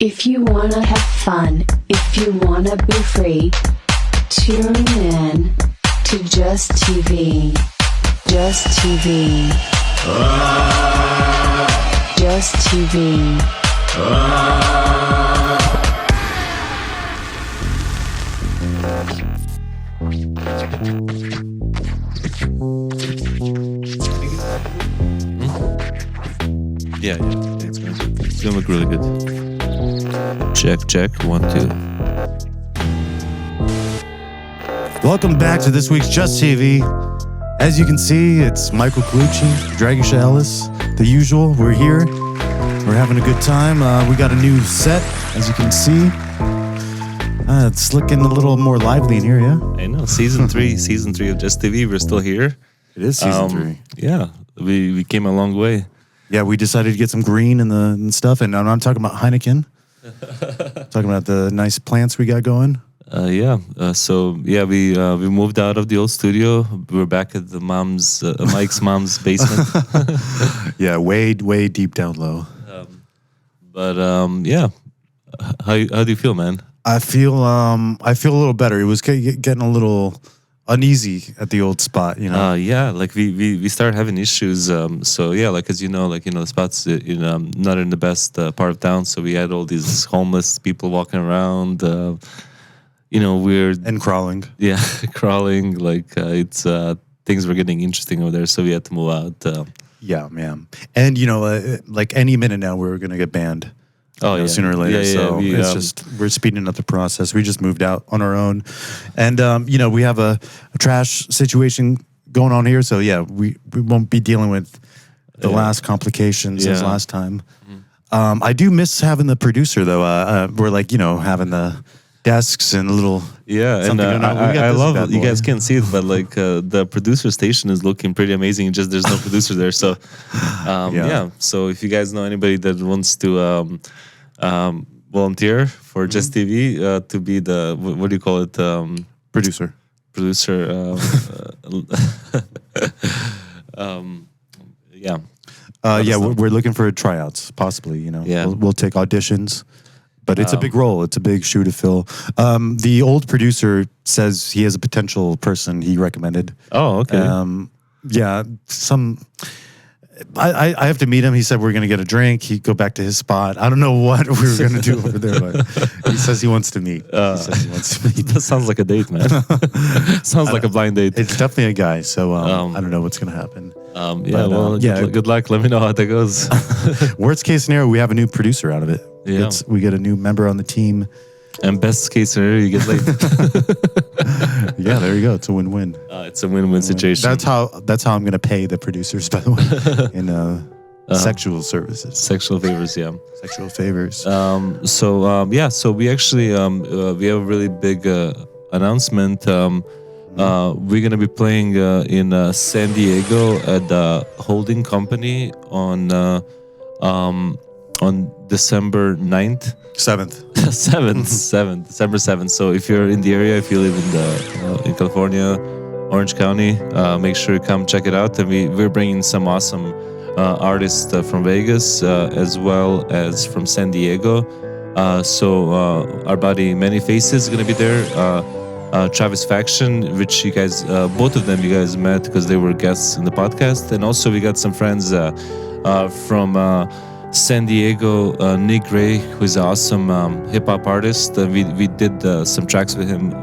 If you wanna have fun, if you wanna be free, tune in to JusTV. JusTV. JusTV. Yeah, it's gonna look really good. Check, 1, 2. Welcome back to this week's JusTV. As you can see, it's Michael Colucci, Dragisha Ellis, the usual. We're here. We're having a good time. We got a new set, as you can see. It's looking a little more lively in here, yeah? I know, season 3 of JusTV. We're still here. It is season 3. Yeah, we came a long way. Yeah, we decided to get some green and stuff, and I'm talking about Heineken. Talking about the nice plants we got going. We moved out of the old studio. We're back at the Mike's mom's basement. Yeah, way deep down low. How do you feel, man? I feel a little better. It was getting a little uneasy at the old spot, you know. We started having issues. As you know, the spot's not in the best part of town. So we had all these homeless people walking around. Weird and crawling. Yeah, crawling. Things were getting interesting over there, so we had to move out. Yeah, man. And any minute now we're gonna get banned. Sooner or later. We're speeding up the process. We just moved out on our own, and we have a trash situation going on here. So we won't be dealing with the last complications as last time. Mm-hmm. I do miss having the producer though. We're having the desks and a little I love it. You guys can't see it, but the producer station is looking pretty amazing. Just there's no producer there, so So if you guys know anybody that wants to volunteer for JusTV to be the what do you call it? Producer. We're looking for tryouts, possibly. We'll take auditions. But it's a big role. It's a big shoe to fill. The old producer says he has a potential person he recommended. Oh, okay. I have to meet him. He said we're going to get a drink. He'd go back to his spot. I don't know what we were going to do over there, but he says he wants to meet. That sounds like a date, man. Sounds like a blind date. It's definitely a guy, so I don't know what's going to happen. Good luck. Let me know how that goes. Worst case scenario, we have a new producer out of it. Yeah. We get a new member on the team. And best case scenario, you get late. Yeah, there you go. It's a win-win. It's a win-win situation. That's how I'm going to pay the producers, by the way, in sexual services. Sexual favors, yeah. Sexual favors. So we actually we have a really big announcement. We're going to be playing in San Diego at the holding company on December 9th. 7th. December 7th. So if you're in the area, if you live in California, Orange County, make sure you come check it out. And we're bringing some awesome artists from Vegas as well as from San Diego. Our buddy Many Faces is going to be there. Travis Faction, which you guys, both of them you guys met because they were guests in the podcast. And also we got some friends from San Diego, Nick Gray, who's an awesome hip-hop artist. We did some tracks with him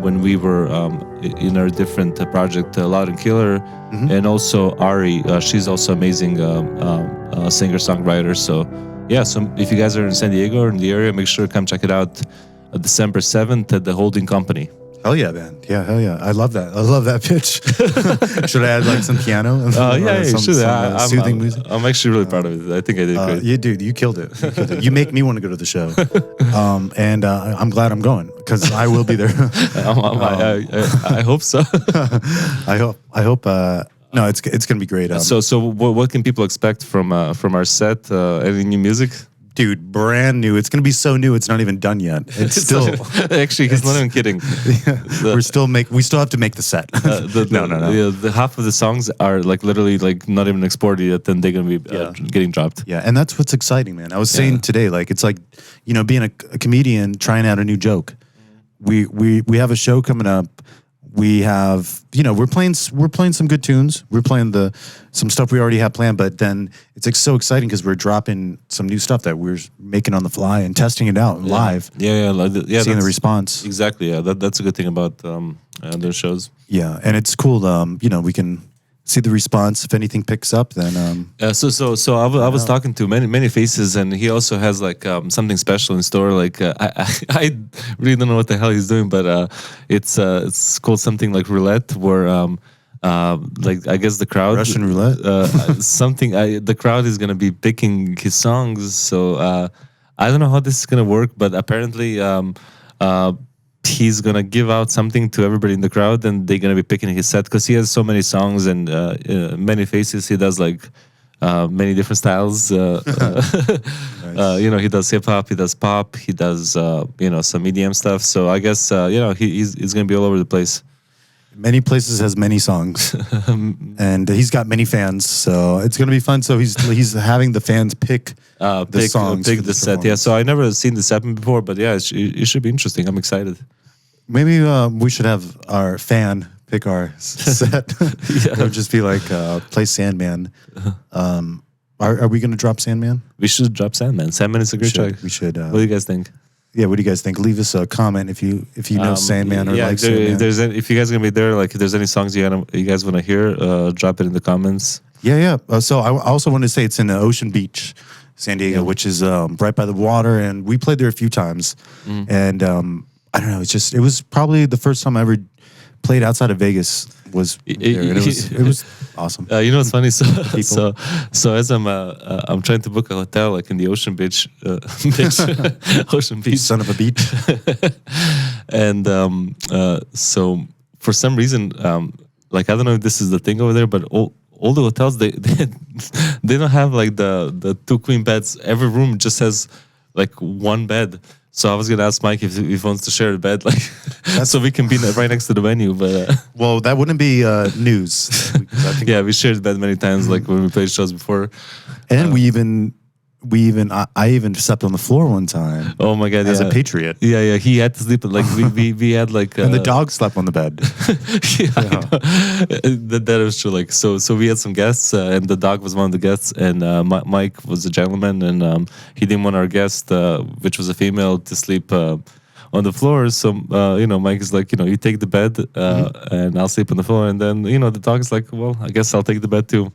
when we were in our different project, Loud and Killer. Mm-hmm. And also Ari, she's also amazing singer-songwriter. So if you guys are in San Diego or in the area, make sure to come check it out December 7th at the Holding Company. Hell yeah, man. Yeah, hell yeah. I love that. I love that pitch. Should I add some piano? Soothing music? I'm actually really proud of it. I think I did great. You killed it. You make me want to go to the show. I'm glad I'm going because I will be there. I hope so. I hope. No, it's going to be great. So what can people expect from our set? Any new music? dude, brand new. It's gonna be so new. It's not even done yet. It's still actually. He's not even kidding. We still have to make the set. No. The half of the songs are like literally like not even exported yet, and they're gonna be getting dropped. Yeah, and that's what's exciting, man. I was saying today, like it's like being a comedian trying out a new joke. We have a show coming up. We have, we're playing some good tunes. We're playing some stuff we already have planned, but then it's like so exciting because we're dropping some new stuff that we're making on the fly and testing it out live. Yeah, seeing the response. Exactly. Yeah, that's a good thing about their shows. Yeah, and it's cool. We can see the response. If anything picks up, then so I was talking to many faces, and he also has like something special in store. Like I really don't know what the hell he's doing, but it's called something like roulette, where like I guess the crowd Russian roulette the crowd is gonna be picking his songs. So I don't know how this is gonna work, but apparently he's gonna give out something to everybody in the crowd, and they're gonna be picking his set because he has so many songs and many faces. He does like many different styles. Nice. He does hip hop, he does pop, he does some EDM stuff. So I guess he's gonna be all over the place. Many places has many songs, and he's got many fans. So it's gonna be fun. So he's having the fans pick the songs, pick the set. Yeah. So I never seen this happen before, but yeah, it should be interesting. I'm excited. Maybe we should have our fan pick our set. It would just be like play Sandman. Are we gonna drop Sandman? We should drop Sandman. Sandman is a great track. We should. What do you guys think? Yeah, what do you guys think? Leave us a comment if you know Sandman or like Sandman. If you guys are gonna be there, like if there's any songs you guys want to hear, drop it in the comments. Yeah. So I also want to say it's in Ocean Beach, San Diego, which is right by the water, and we played there a few times. And I don't know, it was probably the first time I ever played outside of Vegas. Was there, and it was awesome. It's funny. So as I'm trying to book a hotel like in the Ocean Beach, Ocean Beach, son of a beach. And so for some reason, like I don't know if this is the thing over there, but all the hotels they don't have like the two queen beds. Every room just has like one bed. So I was gonna ask Mike if he wants to share a bed, like, so we can be right next to the venue. But well, that wouldn't be news. I think we shared bed many times, like when we played shows before. And I even slept on the floor one time. Oh my god! As a patriot. Yeah. He had to sleep. Like we had like. And the dog slept on the bed. That was true. Like so we had some guests, and the dog was one of the guests, and Mike was a gentleman, and he didn't want our guest, which was a female, to sleep on the floor. So Mike is like, you take the bed, and I'll sleep on the floor, and then the dog is like, well, I guess I'll take the bed too.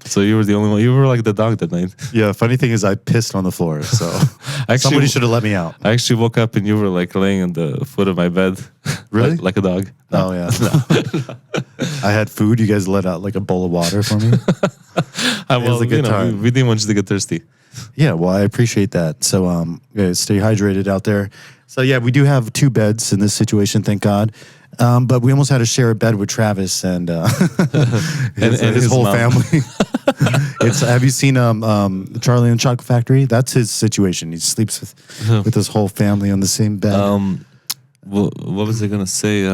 So you were the only one. You were like the dog that night. Yeah. Funny thing is, I pissed on the floor. So somebody should have let me out. I actually woke up and you were like laying on the foot of my bed. Really? like a dog. No. Oh yeah. No. I had food. You guys let out like a bowl of water for me. It was a good time. We didn't want you to get thirsty. Yeah. Well, I appreciate that. So stay hydrated out there. So yeah, we do have two beds in this situation. Thank God. But we almost had to share a bed with Travis and his whole family. Have you seen Charlie and the Chocolate Factory? That's his situation. He sleeps with his whole family on the same bed. What was I gonna say?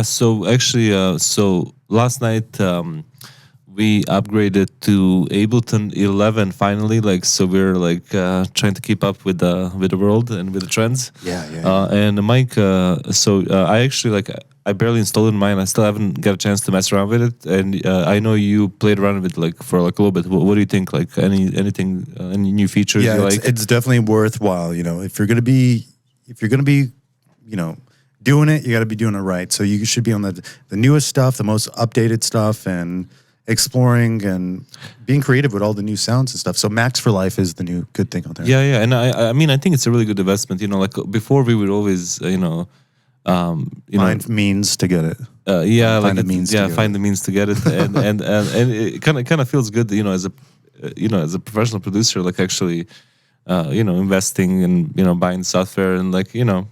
So actually, so last night we upgraded to Ableton 11 finally. Like, so we're like trying to keep up with the world and with the trends. Yeah. And Mike, I actually I barely installed it in mine. I still haven't got a chance to mess around with it. And I know you played around with it for a little bit. What do you think? Like any new features you like? It's definitely worthwhile. If you're gonna be doing it, you got to be doing it right. So you should be on the newest stuff, the most updated stuff, and exploring and being creative with all the new sounds and stuff. So Max for Life is the new good thing out there. Yeah. And I mean, I think it's a really good investment. Like before we would always, find means to get it. Find the means to get it, and it kind of feels good, as a professional producer, like actually, investing and buying software and like we're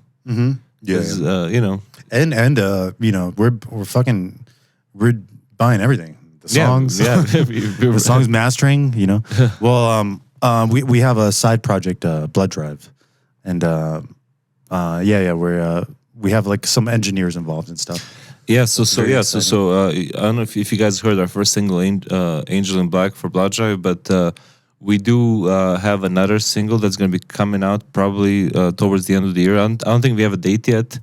buying everything. the songs, the songs mastering. You know, well, we have a side project, Blood Drive, and we have like some engineers involved and stuff. Yeah, so I don't know if you guys heard our first single, Angel in Black for Blood Drive, but we do have another single that's going to be coming out probably towards the end of the year. I don't think we have a date yet,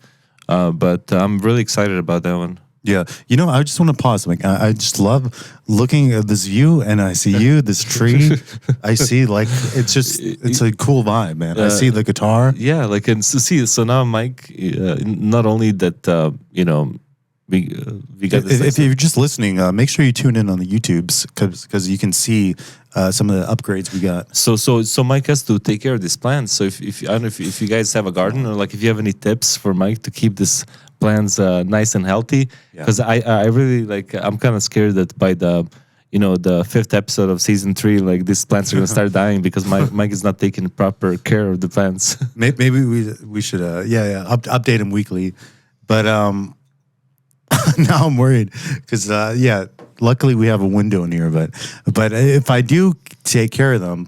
but I'm really excited about that one. Yeah, you know, I just want to pause. Like, I just love looking at this view, and I see you, this tree. I see, like, it's a cool vibe, man. I see the guitar. Yeah, like, and so now Mike, not only that, you know, we got this. If you're just listening, make sure you tune in on the YouTubes because you can see some of the upgrades we got. So Mike has to take care of these plants. So if I don't know if you guys have a garden, or like if you have any tips for Mike to keep this plants nice and healthy, because I really like, I'm kind of scared that by the the 5th episode of season 3, like these plants are gonna start dying because Mike is not taking proper care of the plants. Maybe we should update him weekly, but now I'm worried because luckily we have a window in here, but if I do take care of them,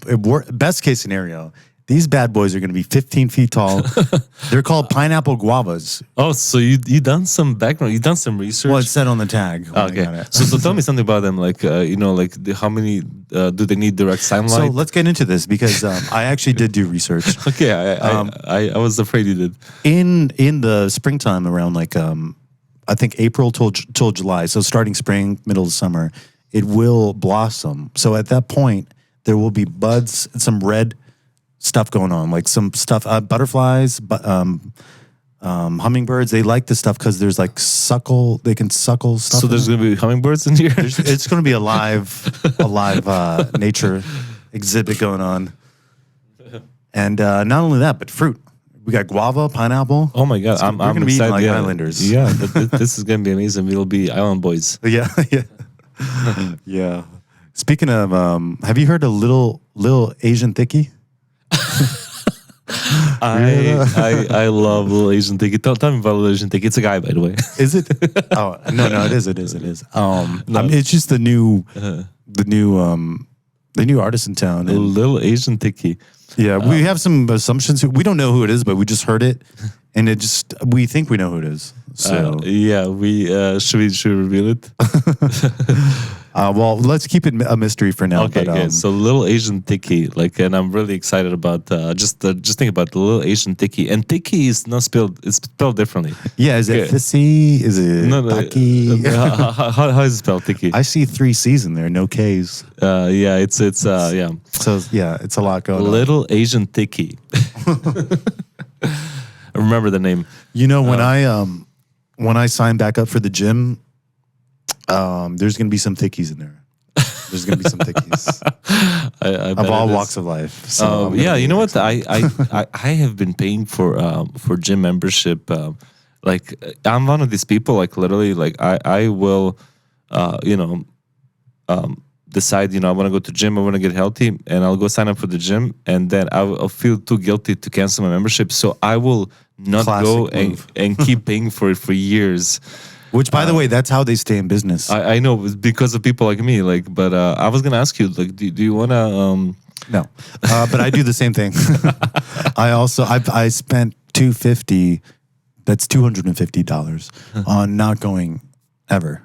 best case scenario, these bad boys are going to be 15 feet tall. They're called pineapple guavas. Oh, so you done some background? You done some research? Well, it said on the tag. Okay. So tell me something about them. Like how many do they need direct sunlight? So let's get into this because I actually did do research. Okay, I was afraid you did. In the springtime, around like I think April till July. So starting spring, middle of summer, it will blossom. So at that point, there will be buds and some red stuff going on, like some stuff, butterflies, hummingbirds. They like this stuff because there's like they can suckle stuff. So there's going to be hummingbirds in here? It's going to be a live nature exhibit going on. And not only that, but fruit. We got guava, pineapple. Oh my God. I'm going to be like islanders. Yeah, this is going to be amazing. We'll be island boys. Yeah. Yeah. Speaking of, have you heard of Little Asian Tiki? I love Little Asian Tiki. Tell me about Little Asian Tiki. It's a guy, by the way. Is it? Oh no, it is. It's just the new artist in town. Little Asian Tiki. Yeah, we have some assumptions. We don't know who it is, but we just heard it, and we think we know who it is. So we should we reveal it? Well, let's keep it a mystery for now. Okay, good. So Little Asian Tiki, and I'm really excited about just think about the Little Asian Tiki, and Tiki is not spelled; it's spelled differently. Yeah, is it Fissy? Is it Taki? How is it spelled, Tiki? I see 3 C's in there, no K's. So it's a lot going on. Little Asian Tiki. Remember the name. You know, when I sign back up for the gym, there's going to be some thickies in there. There's going to be some thickies of all walks of life. So you know what? I have been paying for gym membership. I'm one of these people. Like literally, I will, decide. I want to go to gym. I want to get healthy, and I'll go sign up for the gym, and then I'll feel too guilty to cancel my membership. So I will not go and keep paying for it for years. Which, by the way, that's how they stay in business. I know, because of people like me. But I was gonna ask you, do you wanna? No, but I do the same thing. I spent $250. That's $250 on not going ever,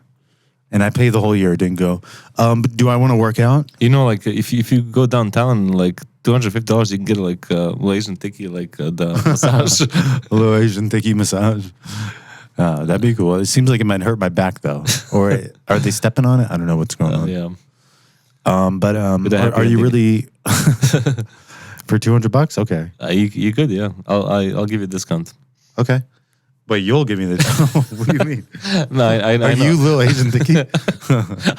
and I paid the whole year. Didn't go. But do I want to work out? If you go downtown, $250, you can get Little Asian Tiki, the massage. Little Asian Tiki massage. That'd be cool. It seems like it might hurt my back though. Or are they stepping on it? I don't know what's going on. Yeah. But are you really for $200? Okay. You could, yeah. I'll give you a discount. Okay. Wait, you'll give me the what do you mean? No, I are you Little Asian Tiki?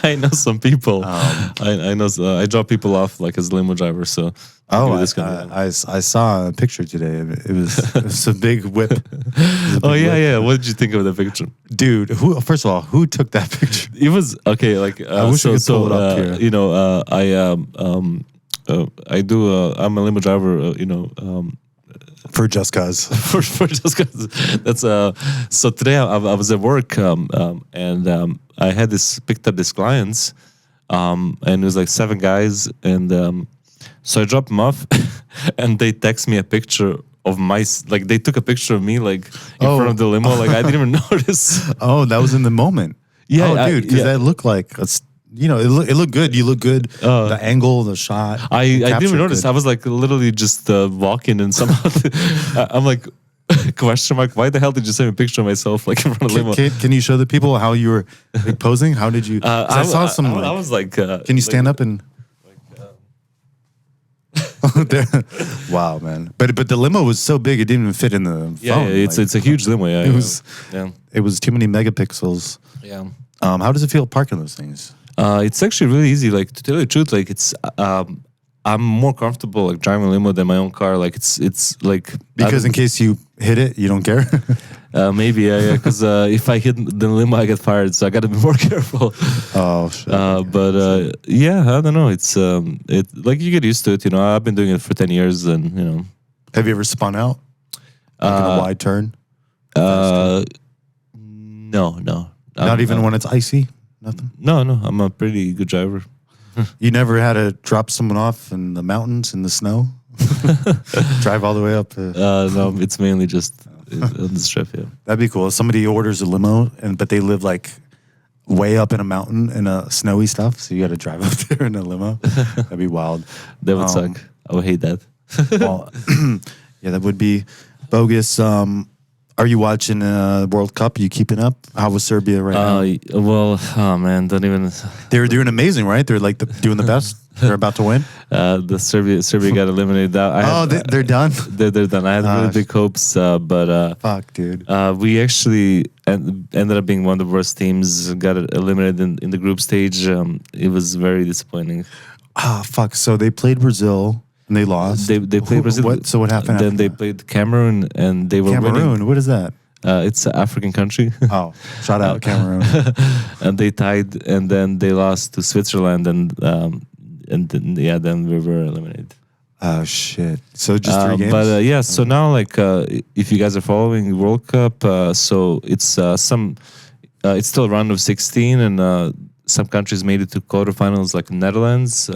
I know some people. I know. I drop people off as a limo driver. So I saw a picture today. It was a big whip. Yeah. What did you think of the picture, dude? First of all, who took that picture? It was okay. I wish we could pull it up here. I do. I'm a limo driver. For Just Cause. for Just Cause. That's so today I was at work and I had picked up these clients, and it was like 7 guys, and so I dropped them off, and they text me a picture of like they took a picture of me like in front of the limo, like I didn't even notice. Oh, that was in the moment. Yeah, dude, because that looked like it looked good. You look good. The angle, the shot. I didn't even notice. I was like literally just walking, and somehow I'm like, question mark, why the hell did you send me a picture of myself like in front of the limo? Can you show the people how you were like, posing? How did you? I saw some. I was like, can you stand up and? Wow, man! But the limo was so big it didn't even fit in the phone. Yeah, it's a huge limo. Yeah, it was too many megapixels. Yeah. How does it feel parking those things? It's actually really easy. Like to tell you the truth, like it's I'm more comfortable like driving a limo than my own car. Like it's like because in case you hit it, you don't care. Maybe yeah. Because if I hit the limo, I get fired. So I got to be more careful. Oh shit. But yeah, I don't know. It's like you get used to it. You know, I've been doing it for 10 years, and you know. Have you ever spun out like in a wide turn? No. Not even when it's icy. Nothing. No. I'm a pretty good driver. You never had to drop someone off in the mountains in the snow? Drive all the way up? No, it's mainly just on the strip, yeah. That'd be cool. If somebody orders a limo, but they live like way up in a mountain in a snowy stuff, so you got to drive up there in a limo. That'd be wild. That would suck. I would hate that. Well, yeah, that would be bogus. Are you watching World Cup? Are you keeping up? How was Serbia right now? Well, oh man, don't even. They're doing amazing, right? They're like doing the best. They're about to win. The Serbia got eliminated. They're done. They're done. I had really big hopes, but fuck, dude. We actually ended up being one of the worst teams. Got eliminated in the group stage. It was very disappointing. Fuck. So they played Brazil. And they lost. They played Brazil. So what happened? Then they played Cameroon, and they were winning. Cameroon. What is that? It's an African country. Oh, shout out Cameroon. And they tied, and then they lost to Switzerland, and then we were eliminated. Oh shit! So just 3 games. But yeah, so now like if you guys are following World Cup, so it's it's still a round of 16, and some countries made it to quarterfinals, like Netherlands.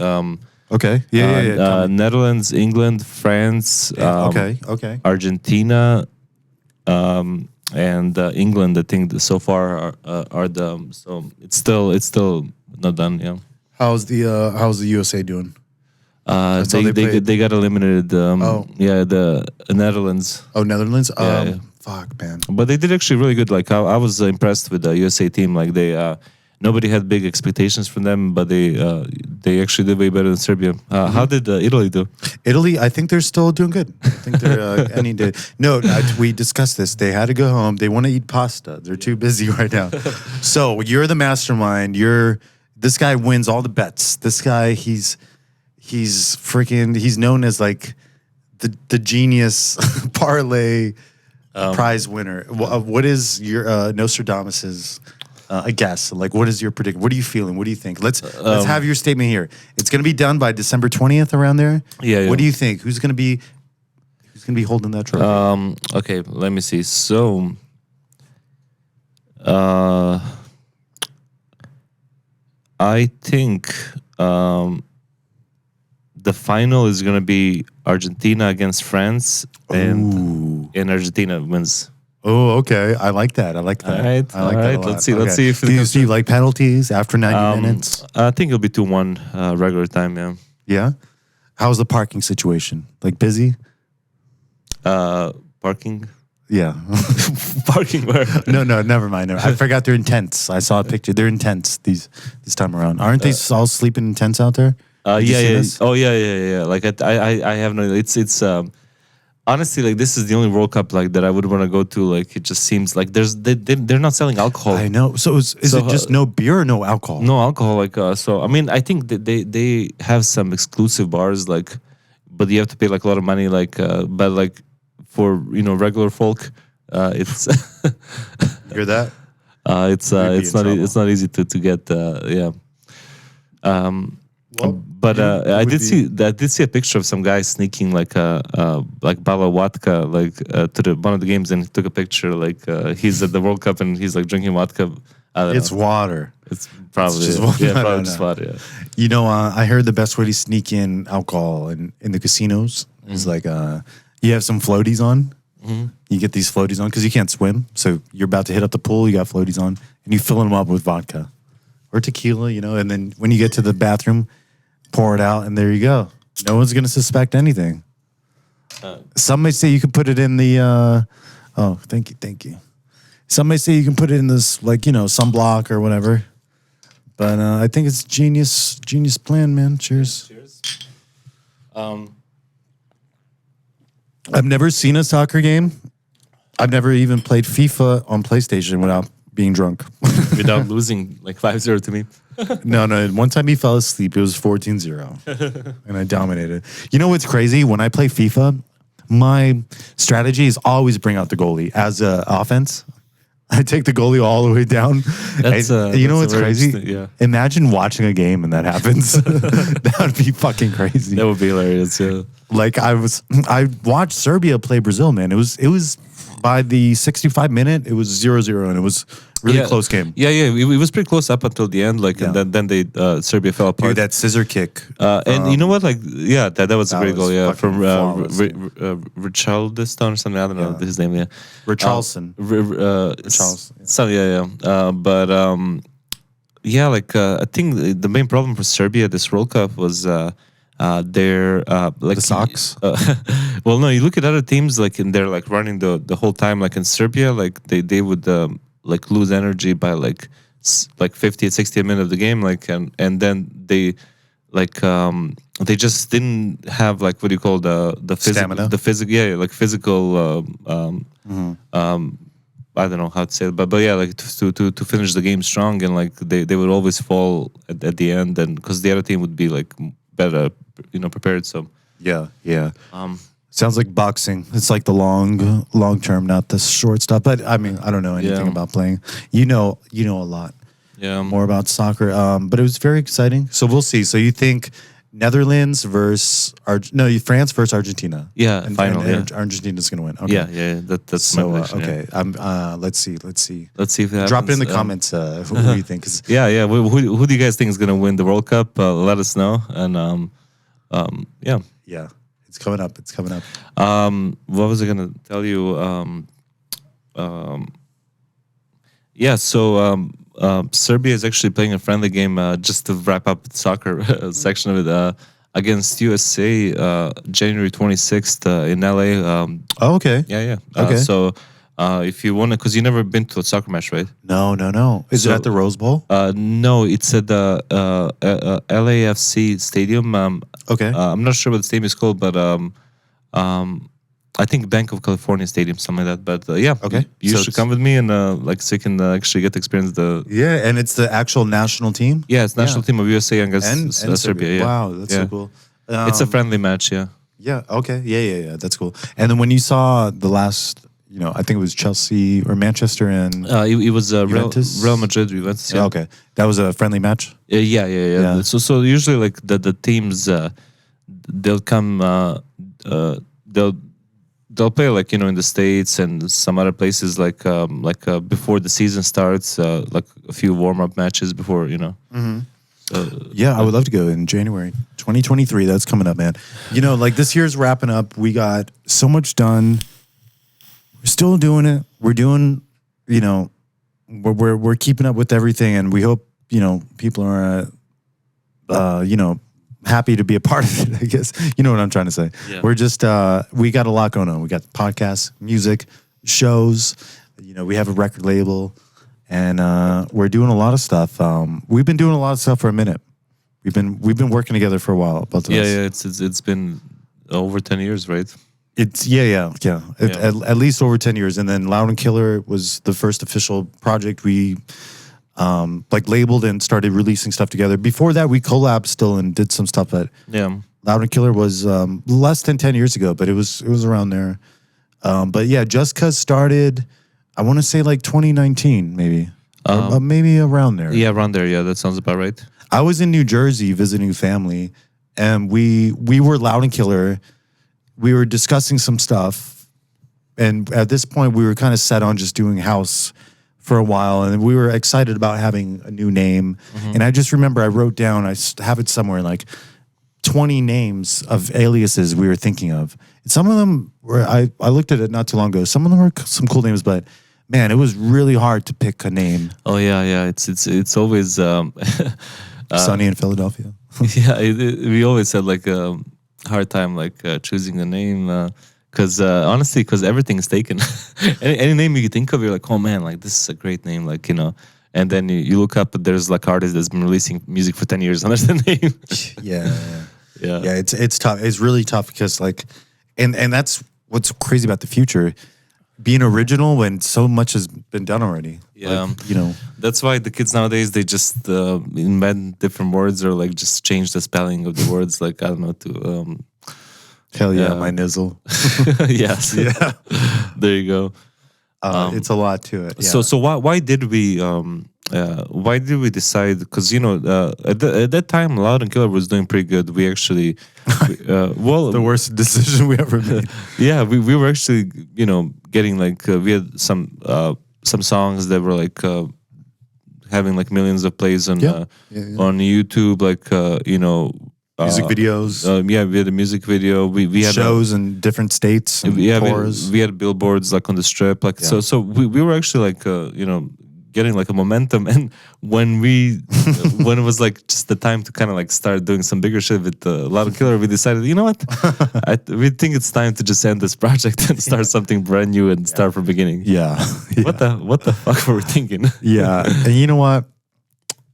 Okay. Yeah. Netherlands, England, France. Okay. Argentina, and England. I think so far are the. So it's still not done. Yeah. How's the USA doing? They got eliminated. Yeah, the Netherlands. Oh, Netherlands. Yeah. Fuck, man. But they did actually really good. Like I was impressed with the USA team. Like they. Nobody had big expectations from them, but they actually did way better than Serbia. How did Italy do? Italy, I think they're still doing good. I think they're any day. No, we discussed this. They had to go home. They want to eat pasta. They're too busy right now. So you're the mastermind. This guy wins all the bets. This guy, he's known as like the genius parlay prize winner. What is your Nostradamus's? I guess. Like, what is your prediction? What are you feeling? What do you think? Let's have your statement here. It's going to be done by December 20th around there. Yeah. What do you think? Who's going to be holding that trophy? Okay, let me see. So, I think the final is going to be Argentina against France, and Argentina wins. Oh, okay. I like that. All right. That a lot. Let's see if do you see like penalties after 90 minutes? I think it'll be 2-1 regular time. Yeah. Yeah. How's the parking situation? Like busy? Parking. Yeah. Parking where? No, never mind. I forgot they're in tents. I saw a picture. They're in tents this time around. Aren't they all sleeping in tents out there? Yeah. Oh, yeah. Like I have no. It's honestly, like this is the only World Cup like that I would want to go to. Like it just seems like they're not selling alcohol. I know. So is it just no beer or no alcohol? No alcohol. Like so, I mean, I think that they have some exclusive bars, like, but you have to pay like a lot of money. Like, but like for regular folk, it's hear that? It's not easy to get. Yeah. But I did see a picture of some guy sneaking like bottle of vodka to one of the games, and he took a picture like he's at the World Cup and he's like drinking vodka It's water. It's probably just water. probably just water. Yeah. You know, I heard the best way to sneak in alcohol in the casinos is like you have some floaties on. You get these floaties on because you can't swim, so you're about to hit up the pool. You got floaties on, and you fill them up with vodka or tequila, you know. And then when you get to the bathroom, pour it out, and there you go. No one's gonna suspect anything. Some may say you can put it in the. Oh, thank you. Some may say you can put it in this, like, you know, sunblock or whatever. But I think it's genius plan, man. Cheers. I've never seen a soccer game. I've never even played FIFA on PlayStation without being drunk. Without losing like 5-0 to me. No. One time he fell asleep. It was 14-0. And I dominated. You know what's crazy? When I play FIFA, my strategy is always bring out the goalie as an offense. I take the goalie all the way down. You know what's crazy? Yeah. Imagine watching a game and that happens. That would be fucking crazy. That would be hilarious. Yeah. Like I watched Serbia play Brazil, man. It was by the 65 minute, it was 0-0, and it was really close game. Yeah. It was pretty close up until the end. Like, and then they Serbia fell apart. Dude, that scissor kick. And you know what? Like, yeah, that was a great goal. Yeah, from Richarlison or something. I don't know his name. Yeah, Richarlison. Richarlison. So but like I think the main problem for Serbia this World Cup was their like the socks. Well, no, you look at other teams like, and they're like running the whole time. Like in Serbia, like they would like lose energy by like 50 60 minutes of the game. Like and then they like they just didn't have like what do you call the stamina, physical I don't know how to say it, but yeah, like to finish the game strong, and like they would always fall at the end, and because the other team would be like better, you know, prepared. So yeah. Sounds like boxing. It's like the long term, not the short stuff. But I mean, I don't know anything about playing. You know a lot. Yeah, more about soccer. But it was very exciting. So we'll see. So you think Netherlands versus France versus Argentina? Yeah, and Argentina's gonna win. Okay. Yeah. That's so my prediction. Okay. Let's see. Let's see if it happens. Drop it in the comments. Who do you think? Yeah. Who do you guys think is gonna win the World Cup? Let us know. And yeah. It's coming up. What was I gonna tell you? Serbia is actually playing a friendly game just to wrap up the soccer section of it against USA January 26th in LA. Okay. Yeah. Okay. So if you want to, because you've never been to a soccer match, right? No. Is it at the Rose Bowl? No, it's at the LAFC Stadium. Okay. I'm not sure what the stadium is called, but I think Bank of California Stadium, something like that. But yeah, okay. You should come with me and so you can actually get to experience the. Yeah, and it's the actual national team. Yeah, it's national team of USA and Serbia. Yeah. Wow, that's so cool. It's a friendly match. Yeah. Yeah. Okay. Yeah. That's cool. And then when you saw the last, I think it was Chelsea or Manchester and it was Real Madrid. Juventus. Yeah. Okay, that was a friendly match. Yeah. So usually like the teams they'll come they'll play like in the States and some other places like before the season starts, like a few warm-up matches before. Mm-hmm. I would love to go in January 2023. That's coming up, man. Like this year's wrapping up. We got so much done. We're still doing it. We're doing, we're keeping up with everything, and we hope people are happy to be a part of it, I guess. You know what I'm trying to say. Yeah. We're just, we got a lot going on. We got podcasts, music, shows, we have a record label, and we're doing a lot of stuff. We've been doing a lot of stuff for a minute. We've been working together for a while. Both of us. It's been over 10 years, right? It's at least over 10 years. And then Loud and Killer was the first official project we labeled and started releasing stuff together. Before that, we collabed still and did some stuff. But Loud and Killer was less than 10 years ago, but it was around there. But yeah, Just Cuz started, I want to say like 2019, maybe. Maybe around there. Yeah, around there. Yeah, that sounds about right. I was in New Jersey visiting family, and we were Loud and Killer. We were discussing some stuff, and at this point, we were kind of set on just doing house for a while, and we were excited about having a new name. And I just remember I wrote down, I have it somewhere, like 20 names of aliases we were thinking of. Some of them were, I looked at it not too long ago. Some of them were some cool names, but man, it was really hard to pick a name. Oh yeah. It's always Sunny in Philadelphia. Yeah, we always had like a hard time like choosing a name. Because honestly, because everything's taken. any name you think of, you're like, oh man, like this is a great name, like, you know. And then you look up, there's like artists that's been releasing music for 10 years under the name. Yeah. It's tough. It's really tough because like, and that's what's crazy about the future, being original when so much has been done already. Yeah, like, you know. That's why the kids nowadays, they just invent different words or like just change the spelling of the words. Like I don't know to. Hell yeah, my nizzle. Yes. Yeah. There you go. It's a lot to it. Yeah. So why did we decide? Because you know at that time, Loud and Killer was doing pretty good. We actually, the worst decision we ever made. Yeah, we were actually getting like we had some songs that were like having like millions of plays on on YouTube, like music videos. We had a music video. We had shows in different states. And tours. We had billboards like on the strip. Like so we were actually like getting like a momentum. And when when it was like just the time to kind of like start doing some bigger shit with Loud and Killer, we decided, you know what, we think it's time to just end this project and start something brand new and start from beginning. Yeah. What the fuck were we thinking? Yeah, and you know what,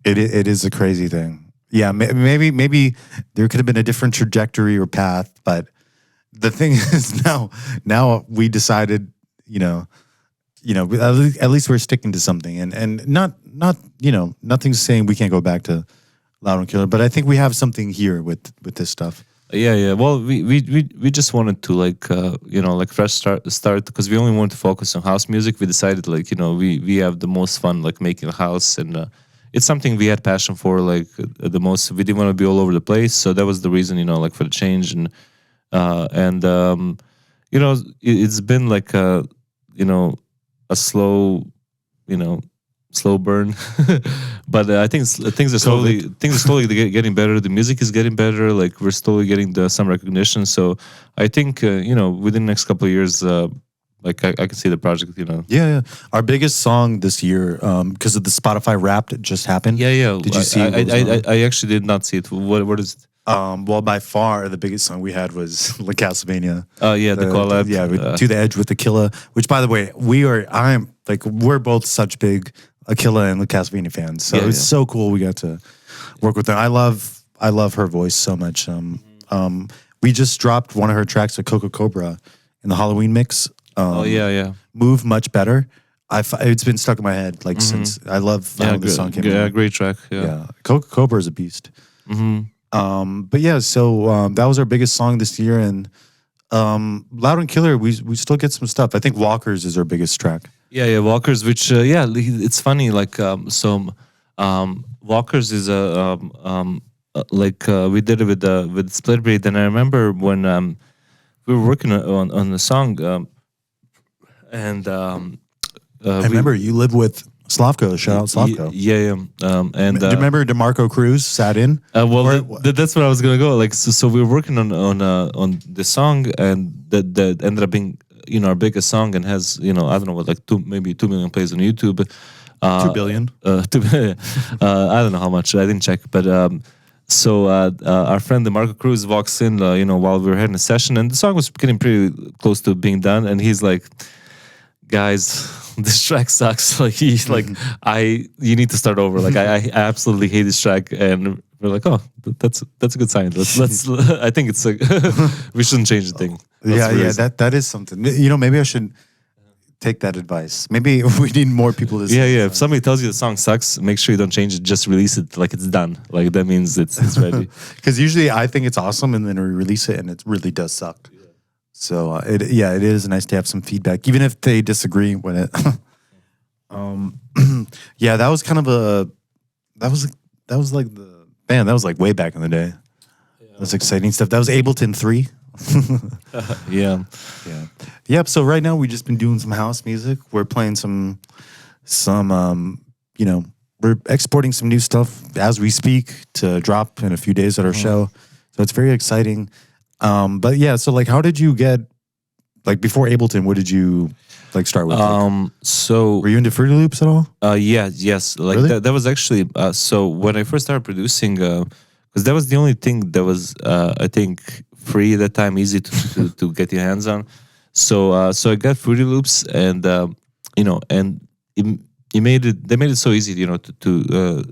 it is a crazy thing. Yeah, maybe there could have been a different trajectory or path, but the thing is now we decided, at least we're sticking to something, and not nothing's saying we can't go back to Loud and Killer, but I think we have something here with this stuff. Yeah. Well, we just wanted to like fresh start because we only wanted to focus on house music. We decided like we have the most fun like making a house and. It's something we had passion for, like the most. We didn't want to be all over the place, so that was the reason, like for the change, and it's been like a slow, slow burn, but I think things are slowly getting better. The music is getting better. Like we're slowly getting some recognition. So I think within the next couple of years. Like I can see the project, Yeah. Our biggest song this year, because of the Spotify Wrapped, it just happened. Yeah. Did you see it? I actually did not see it. What is it? Well, by far the biggest song we had was La Castlevania. Oh yeah, the collab. To the Edge with Aquila. Which, by the way, we're both such big Aquila and La Castlevania fans. So it's so cool we got to work with them. I love her voice so much. We just dropped one of her tracks with Coco Cobra in the Halloween mix. Move Much Better. It's been stuck in my head since I love how the song came out. Yeah, great track. Yeah. Coco Cobra is a beast. But yeah, so that was our biggest song this year, and Loud and Killer, we still get some stuff. I think Walkers is our biggest track. Yeah, Walkers, which it's funny. Like Walkers is we did it with Split Breed, and I remember when we were working on the song. And I remember you lived with Slavko. Shout out Slavko. Yeah. And do you remember DeMarco Cruz sat in? That's where I was gonna go. Like, so we were working on the song, and that ended up being our biggest song, and has I don't know what, like 2 million plays on YouTube. 2 billion. I don't know how much. I didn't check, but. So our friend DeMarco Cruz walks in, while we were having a session, and the song was getting pretty close to being done, and he's like, "Guys, this track sucks. Like you need to start over. Like I absolutely hate this track." And we're like, "Oh, that's a good sign. Let's I think it's like we shouldn't change the thing." That is something. Maybe I should take that advice. Maybe we need more people to say. Yeah. If somebody tells you the song sucks, make sure you don't change it. Just release it like it's done. Like that means it's ready. Because usually I think it's awesome, and then we release it, and it really does suck. Yeah. So it is nice to have some feedback, even if they disagree with it. That was kind of that was like way back in the day. Yeah. That was exciting stuff. That was Ableton 3. Yeah. Yep. So right now we've just been doing some house music. We're playing some some, we're exporting some new stuff as we speak to drop in a few days at our show. So it's very exciting. But yeah, so like, how did you get, like before Ableton, what did you like start with? So were you into Fruity Loops at all? Yes. Like really? that was actually, so when I first started producing, because that was the only thing that was, I think, free at that time, easy to get your hands on. So I got Fruity Loops, and and they made it so easy, to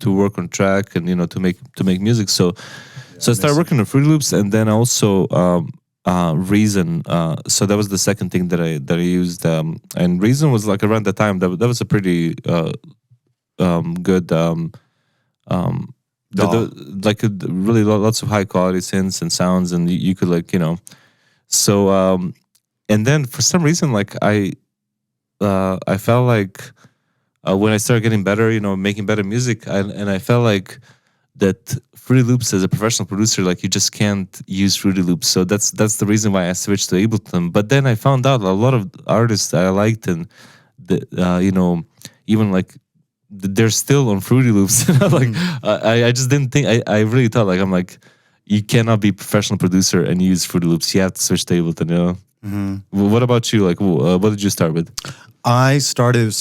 work on track and to make music. So I started working on Fruity Loops, and then also Reason. So that was the second thing that I used, and Reason was like around the time that was a pretty good. Like really lots of high quality synths and sounds, and you could so and then for some reason like I felt like when I started getting better, making better music, and I felt like that Fruity Loops as a professional producer, like you just can't use Fruity Loops. So that's the reason why I switched to Ableton. But then I found out a lot of artists that I liked, and even like they're still on Fruity Loops. Like I just didn't think, I really thought like, I'm like, you cannot be a professional producer and use Fruity Loops. You have to switch to Ableton, What about you? Like, what did you start with? I started,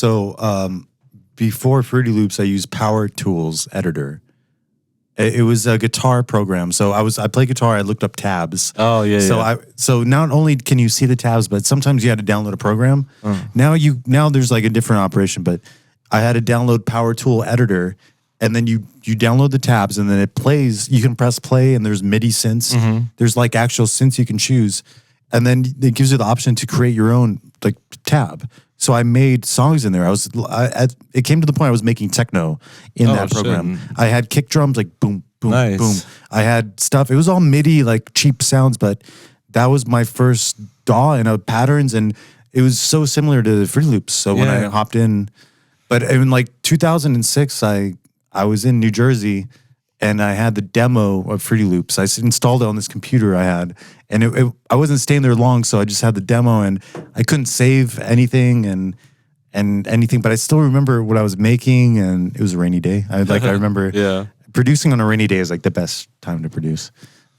before Fruity Loops, I used Power Tools Editor. It was a guitar program. So I played guitar, I looked up tabs. Oh, yeah. So not only can you see the tabs, but sometimes you had to download a program. Now there's like a different operation, but I had to download Power Tool Editor, and then you download the tabs, and then it plays. You can press play, and there's MIDI synths. There's like actual synths you can choose, and then it gives you the option to create your own like tab. So I made songs in there. It came to the point I was making techno in that program. Shit. I had kick drums like boom, boom, Nice. boom. I had stuff. It was all MIDI, like cheap sounds, but that was my first DAW and patterns, and it was so similar to Fruity Loops. So when I hopped in. But in like 2006, I was in New Jersey, and I had the demo of Fruity Loops. I installed it on this computer I had, and I wasn't staying there long, so I just had the demo, and I couldn't save anything and anything. But I still remember what I was making, and it was a rainy day. I remember producing on a rainy day is like the best time to produce,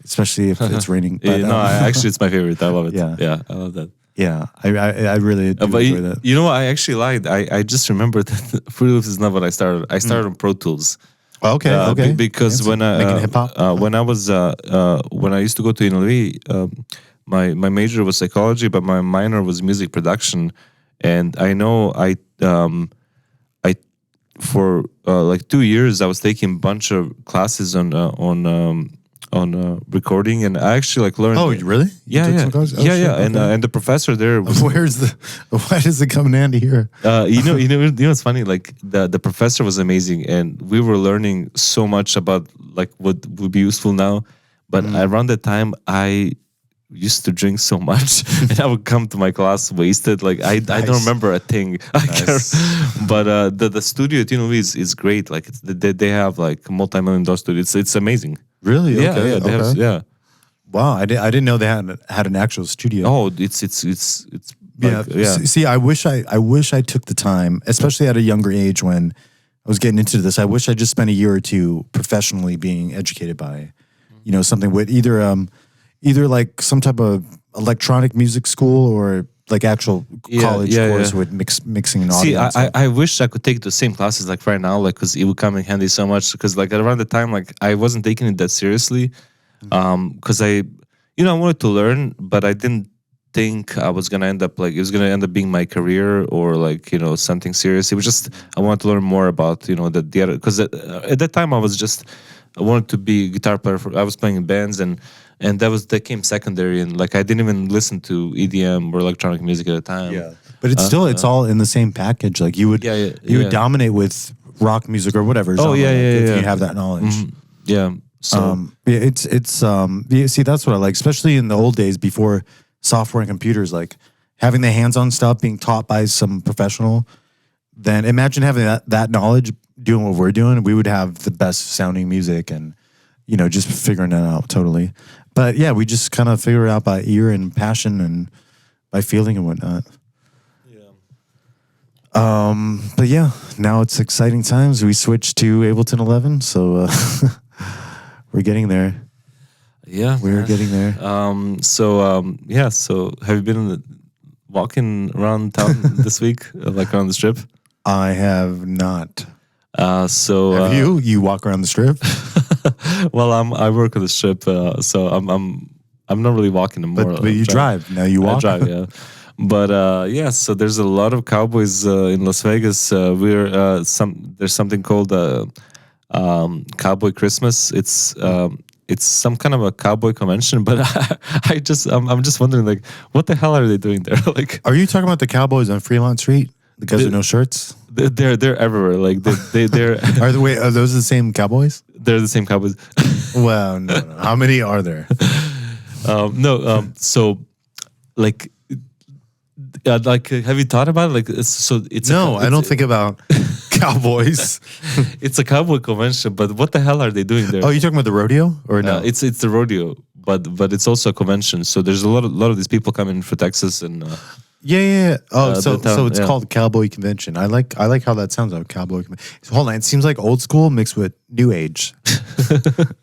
especially if it's raining. But, actually, it's my favorite. I love it. Yeah, I love that. Yeah, I really do enjoy that. You know what? I actually lied. I just remembered that Fruity Loops is not what I started. I started on Pro Tools. Okay. Because when when I was when I used to go to UNLV, my major was psychology, but my minor was music production, and I know I for like 2 years I was taking a bunch of classes on recording, and I actually like learned. Oh, really? Yeah. And the professor there was, why does it come in handy here? It's funny. Like the professor was amazing, and we were learning so much about like what would be useful now. But around that time, I used to drink so much, and I would come to my class wasted. Like I don't remember a thing. But the studio at UNLV is great. Like they have like multi-million-dollar studio. It's amazing. Really? Yeah, okay. They have. Wow, I didn't know they had an actual studio. Oh, it's like, See, I wish I took the time, especially at a younger age when I was getting into this. I wish I just spent a year or two professionally being educated by, something with either like some type of electronic music school or like actual college course with mixing and audio. See, I wish I could take the same classes like right now, like because it would come in handy so much. Because like around the time, like I wasn't taking it that seriously, because I wanted to learn, but I didn't think I was gonna end up like it was gonna end up being my career or like something serious. It was just I wanted to learn more about the other, because at that time I wanted to be a guitar player. I was playing in bands, and that came secondary, and like I didn't even listen to EDM or electronic music at the time. Yeah, but it's it's all in the same package. Like you would would dominate with rock music or whatever. If you have that knowledge. Yeah. So see, that's what I like, especially in the old days before software and computers. Like having the hands-on stuff being taught by some professional. Then imagine having that knowledge, doing what we're doing. We would have the best sounding music, and just figuring it out totally. But yeah, we just kind of figure it out by ear and passion and by feeling and whatnot. But yeah, now it's exciting times. We switched to Ableton 11, so we're getting there. Yeah, we're getting there. So have you been walking around town this week, like around the strip? I have not. So have you? You walk around the strip? Well, I work at the strip, so I'm not really walking anymore. But you drive now. You walk. I drive, yeah. But yeah, so there's a lot of Cowboys in Las Vegas. There's something called Cowboy Christmas. It's some kind of a cowboy convention, but I'm just wondering, like, what the hell are they doing there? Like, are you talking about the Cowboys on Fremont Street? The guys with no shirts? They're everywhere. Like they're are those the same Cowboys? They're the same Cowboys. Well, no. How many are there? So like have you thought about it? Like, I don't think about Cowboys. It's a cowboy convention, but what the hell are they doing there? Oh, you talking about the rodeo or no? It's the rodeo, but it's also a convention. So there's a lot of these people coming for Texas and. Yeah. Oh, so it's called Cowboy Convention. I like how that sounds. Cowboy Convention. Hold on, it seems like old school mixed with new age.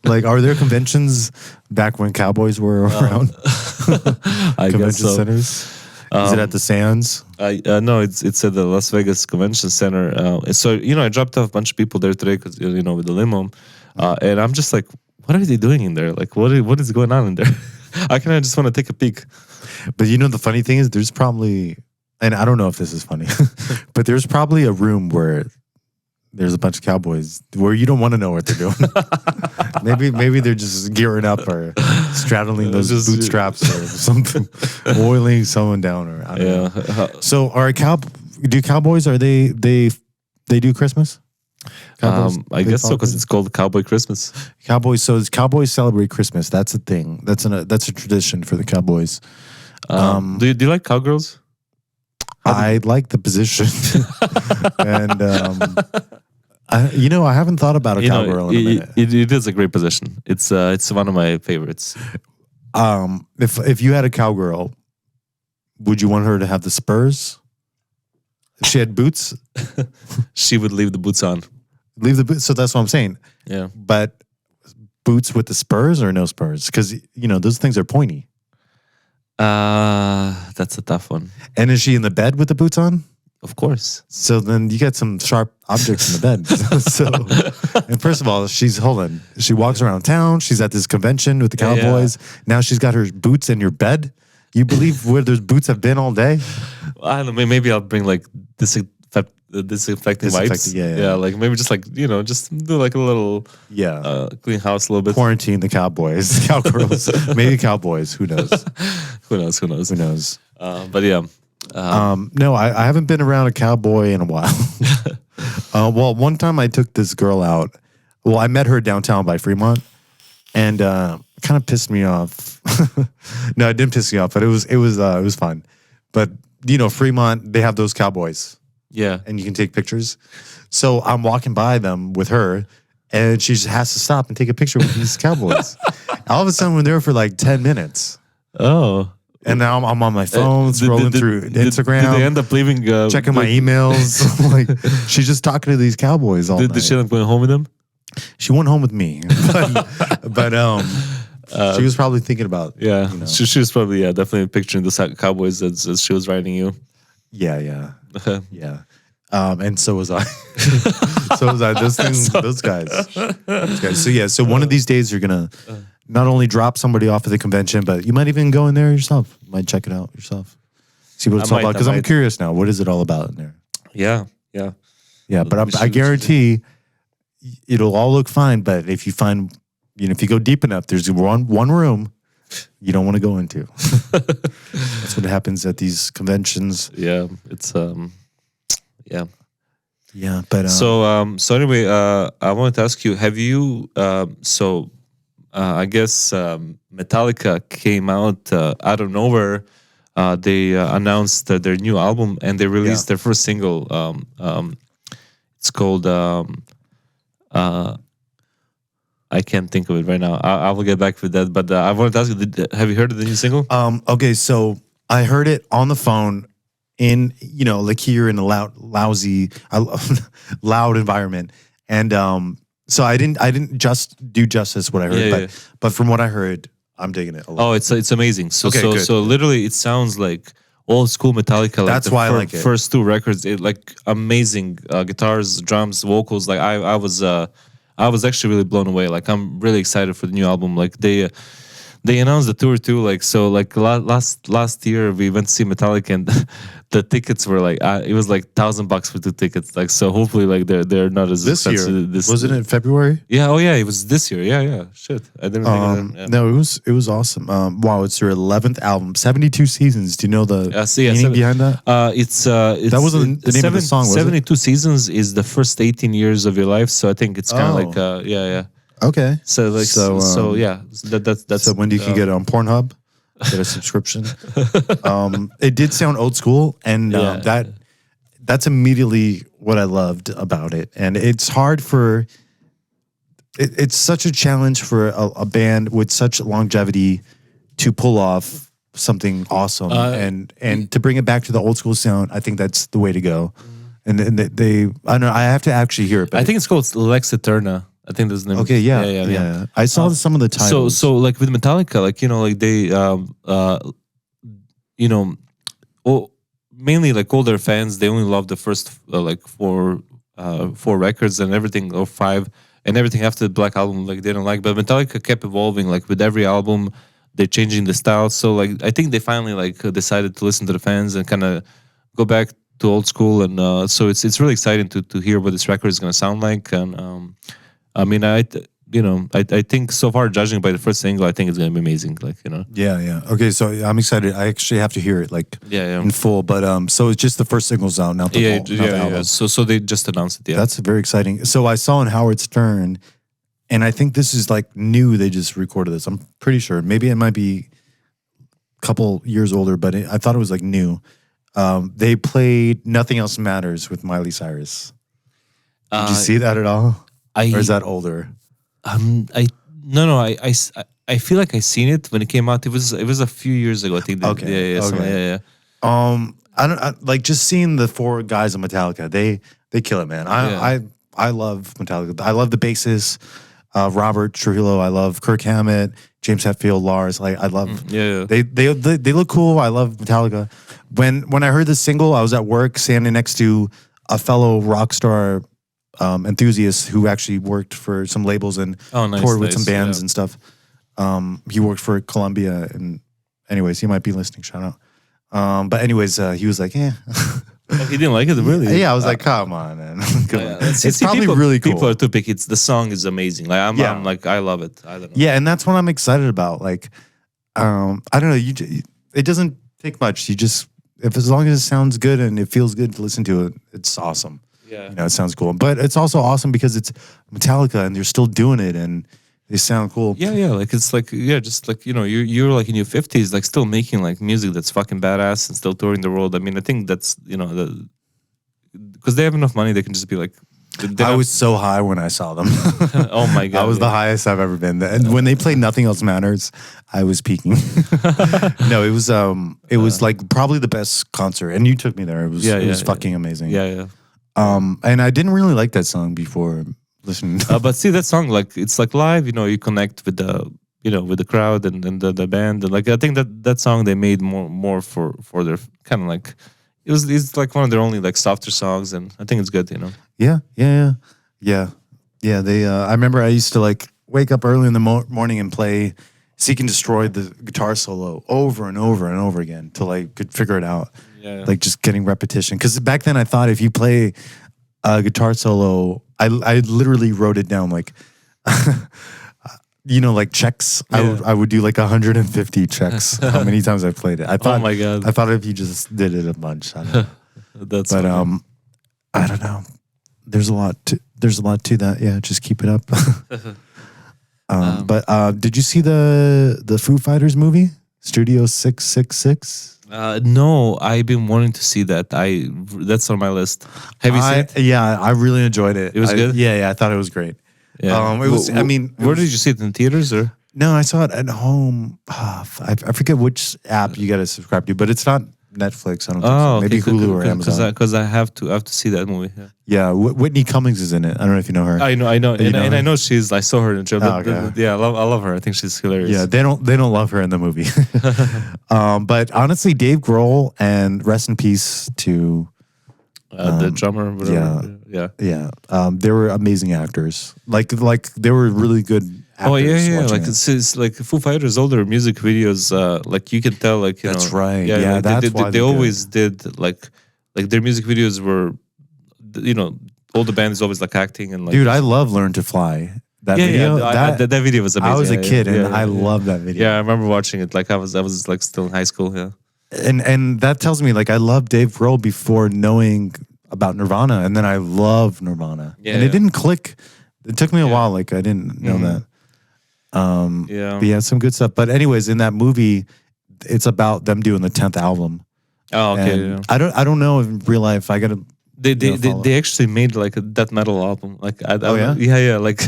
Like, are there conventions back when Cowboys were around? I convention guess so. centers. Is it at the Sands? No, it's at the Las Vegas Convention Center. So I dropped off a bunch of people there today because with the limo, and I'm just like, what are they doing in there? Like, what is going on in there? I kind of just want to take a peek. But the funny thing is, there's probably, and I don't know if this is funny, but there's probably a room where there's a bunch of Cowboys where you don't want to know what they're doing. maybe they're just gearing up or straddling those bootstraps or something, oiling someone down or I don't know. So do Cowboys, are they do Christmas? Cowboys, I guess so, because it's called Cowboy Christmas. Cowboys celebrate Christmas. That's a thing. That's a tradition for the Cowboys. Do you like Cowgirls? I like the position, and I haven't thought about a Cowgirl in a minute. It is a great position. It's one of my favorites. If you had a Cowgirl, would you want her to have the spurs? If she had boots, she would leave the boots on. Leave the boots. So that's what I'm saying. Yeah. But boots with the spurs or no spurs? Because those things are pointy. That's a tough one. And is she in the bed with the boots on? Of course. So then you get some sharp objects in the bed. And first of all, she walks around town. She's at this convention with the Cowboys. Yeah. Now she's got her boots in your bed. You believe where those boots have been all day? I don't know. Maybe I'll bring like disinfecting wipes. Yeah. Like maybe just just do like a little clean house a little bit. Quarantine the Cowboys, Cowgirls, maybe Cowboys. Who knows? Who knows? But yeah. No, I haven't been around a cowboy in a while. Well, one time I took this girl out. Well, I met her downtown by Fremont, and kind of pissed me off. No, it didn't piss me off, but it was fun. But Fremont, they have those cowboys. Yeah, and you can take pictures. So I'm walking by them with her, and she just has to stop and take a picture with these cowboys. All of a sudden, we're there for like 10 minutes. Oh. And now I'm on my phone, scrolling through Instagram. Did they end up leaving? Checking my emails. Like, she's just talking to these cowboys all night. Did she end up going home with them? She went home with me. But she was probably thinking about... Yeah, she was probably definitely picturing the cowboys as she was riding you. Yeah. Yeah. And so was I. Those guys. So one of these days you're going to... not only drop somebody off at the convention, but you might even go in there yourself. You might check it out yourself. See what it's all about. Because I'm curious now. What is it all about in there? Yeah. But I guarantee it'll all look fine. But if you find, if you go deep enough, there's one room you don't want to go into. That's what happens at these conventions. Yeah, it's Yeah, but so anyway, I wanted to ask you: have you I guess Metallica came out of nowhere. They announced their new album and they released their first single. It's called I can't think of it right now. I will get back with that. But I wanted to ask you: have you heard of the new single? Okay, so I heard it on the phone in like here in a lousy, loud environment, and so I didn't just do justice what I heard, but from what I heard, I'm digging it a lot. Oh, it's amazing. So literally, it sounds like old school Metallica. Like That's why I like it. First two records, like amazing guitars, drums, vocals. Like I was actually really blown away. Like I'm really excited for the new album. Like they announced the tour too. Like so, like last year we went to see Metallica, and the tickets were like it was like $1,000 for 2 tickets. Like so, hopefully, like they're not as this expensive. Year. Wasn't it February? Yeah. Oh yeah, it was this year. Yeah. Shit, I didn't think of that. Yeah. No, it was awesome. Wow, it's your 11th album, 72 seasons. Do you know the meaning behind that? That wasn't the name of the song. Was 72 seasons is the first 18 years of your life. So I think it's kind of like yeah. Okay. So like yeah, that's so when you can get it on Pornhub, get a subscription. It did sound old school, and that's immediately what I loved about it. And it's hard for it's such a challenge for a band with such longevity to pull off something awesome and to bring it back to the old school sound. I think that's the way to go. And they I don't know. I have to actually hear it. But I think it's called Lex Eterna. I think that's the name. Okay, yeah. I saw some of the titles. So like with Metallica, like like they mainly like older fans, they only love the first like four records and everything, or 5, and everything after the Black Album like they don't like. But Metallica kept evolving. Like with every album, they're changing the style. So like I think they finally like decided to listen to the fans and kind of go back to old school. And so it's really exciting to hear what this record is going to sound like. And I mean, I think so far, judging by the first single, I think it's gonna be amazing. Like Yeah. Okay, so I'm excited. I actually have to hear it in full. But so it's just the first single's out, not the album. So they just announced it. Yeah, that's very exciting. So I saw on Howard Stern, and I think this is like new. They just recorded this. I'm pretty sure. Maybe it might be a couple years older, but I thought it was like new. They played "Nothing Else Matters" with Miley Cyrus. Did you see that at all? Or is that older? I feel like I seen it when it came out. It was a few years ago. I think. Okay. I like just seeing the 4 guys of Metallica. They kill it, man. I love Metallica. I love the bassist, Robert Trujillo. I love Kirk Hammett, James Hetfield, Lars. Like I love. They look cool. I love Metallica. When I heard this single, I was at work standing next to a fellow rock star enthusiast who actually worked for some labels and toured with some bands and stuff. He worked for Columbia, and anyways, he might be listening. Shout out. But anyways, he was like, "Yeah." He didn't like it, really. Yeah, I was like, "Come on, man." It's probably really cool. People are too picky. The song is amazing. Like I'm like, I love it. I don't know. Yeah, and that's what I'm excited about. Like, I don't know. It doesn't take much. As long as it sounds good and it feels good to listen to it, it's awesome. Yeah, it sounds cool, but it's also awesome because it's Metallica and they're still doing it and they sound cool. Yeah, like it's like just like you're like in your 50s, like still making like music that's fucking badass and still touring the world. I mean, I think that's because they have enough money, they can just be like. I was so high when I saw them. Oh my god, I was the highest I've ever been. And when they played "Nothing Else Matters," I was peaking. No, it was like probably the best concert, and you took me there. It was fucking amazing. Yeah. And I didn't really like that song before listening. But see that song, like it's like live. You connect with the with the crowd and the band. And like I think that song they made more for their kind of like it's like one of their only like softer songs, and I think it's good. Yeah. They I remember I used to like wake up early in the morning and play Seek and Destroy, the guitar solo over and over and over again till I could figure it out. Like just getting repetition. Because back then I thought if you play a guitar solo, I literally wrote it down like, like checks. Yeah. I would do like 150 checks. How many times I played it? I thought, oh my god! I thought if you just did it a bunch. I don't know. But I don't know. There's a lot to that. Yeah, just keep it up. But did you see the Foo Fighters movie Studio 666? No, I've been wanting to see that. That's on my list. Have you seen it? Yeah, I really enjoyed it. It was good? Yeah, I thought it was great. Yeah. It was. Where did you see it, in theaters or? No, I saw it at home. I forget which app you got to subscribe to, but it's not Netflix. I don't think so. Maybe Hulu or Amazon. Because I have to see that movie. Yeah, Whitney Cummings is in it. I don't know if you know her. I know, and I know she's. I saw her in the show. Yeah, I love her. I think she's hilarious. Yeah, they don't love her in the movie. But honestly, Dave Grohl, and rest in peace to the drummer. Whatever. Yeah. They were amazing actors. Like they were really good actors. Like it's like Foo Fighters' older music videos. Like you can tell, like that's right. Yeah, like that's why they always did like their music videos were, all the band is always like acting and like. Dude, I love Learn to Fly. That video, that video was amazing. I was a kid and I loved that video. Yeah, I remember watching it. Like I was like still in high school. Yeah, and that tells me like I loved Dave Grohl before knowing about Nirvana, and then I love Nirvana. And it didn't click. It took me a while. Like I didn't know that. But yeah, some good stuff. But anyways, in that movie, it's about them doing the 10th album. Oh, okay. And I don't know in real life. I gotta. They actually made like a death metal album. Like yeah. Like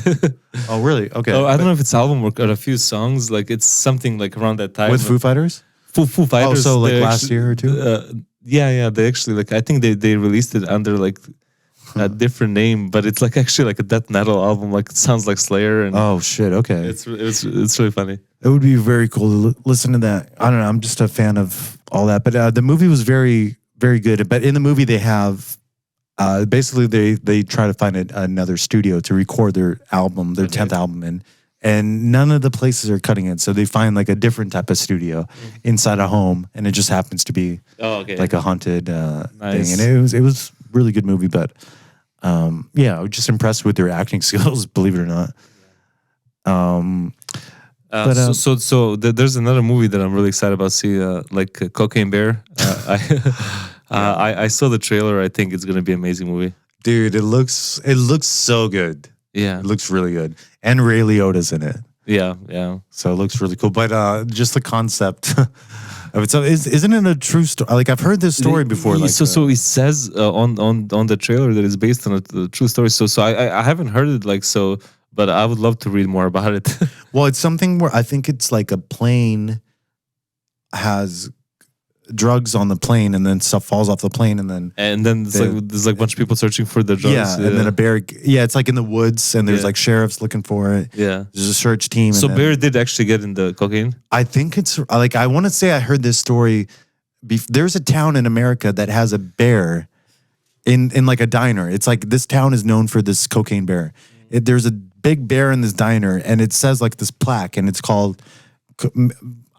oh really? Okay. I don't know if it's album or a few songs. Like it's something like around that time with Foo Fighters. Foo Fighters. Oh, so like last year or two. Yeah. They actually like I think they released it under like a different name, but it's like actually like a death metal album. Like it sounds like Slayer. And oh shit! Okay. It's really funny. It would be very cool to listen to that. I don't know. I'm just a fan of all that. But the movie was very very good. But in the movie they have. Basically, they try to find another studio to record their album, their 10th album, and none of the places are cutting it. So they find like a different type of studio inside a home, and it just happens to be like a haunted thing. And it was really good movie, but I was just impressed with their acting skills, believe it or not. So there's another movie that I'm really excited about. See, like Cocaine Bear. I saw the trailer. I think it's gonna be an amazing movie. Dude, it looks so good. Yeah, it looks really good. And Ray Liotta's in it. Yeah. So it looks really cool. But just the concept of it. So isn't it a true story? Like I've heard this story before. Like so it says on the trailer that it's based on a true story. So I haven't heard it like so, but I would love to read more about it. Well, it's something where I think it's like a plane has drugs on the plane, and then stuff falls off the plane, and then there's like a bunch of people searching for the drugs. Yeah, and then a bear. Yeah, it's like in the woods, and there's like sheriffs looking for it. Yeah, there's a search team. So Bear did actually get in the cocaine. I think it's like I want to say I heard this story. There's a town in America that has a bear in like a diner. It's like this town is known for this cocaine bear. There's a big bear in this diner, and it says like this plaque, and it's called.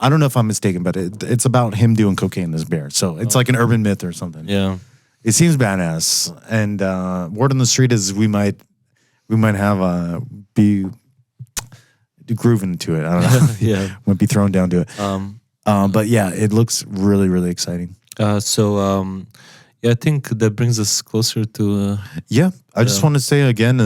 I don't know if I'm mistaken, but it's about him doing cocaine, this bear. So it's like an urban myth or something. Yeah. It seems badass. And word on the street is we might have be grooving to it. I don't know. Yeah. Might be thrown down to it. But yeah, it looks really, really exciting. I think that brings us closer to... I just want to say again,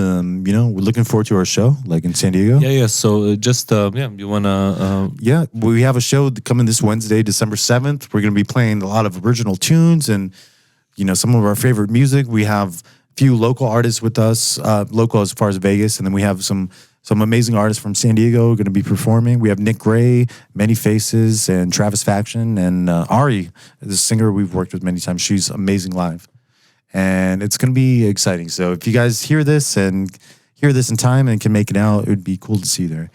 we're looking forward to our show, like in San Diego. Yeah. So you want to... we have a show coming this Wednesday, December 7th. We're going to be playing a lot of original tunes and, some of our favorite music. We have a few local artists with us, local as far as Vegas, and then we have some amazing artists from San Diego going to be performing. We have Nick Gray, Many Faces, and Travis Faction, and Ari, the singer we've worked with many times. She's amazing live. And it's going to be exciting. So if you guys hear this in time and can make it out, it would be cool to see you there.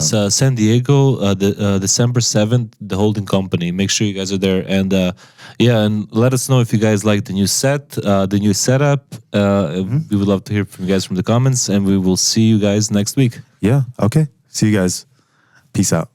So San Diego, December 7th, the Holding Company. Make sure you guys are there. And and let us know if you guys like the new set, the new setup. We would love to hear from you guys from the comments, and we will see you guys next week. Yeah, okay. See you guys. Peace out.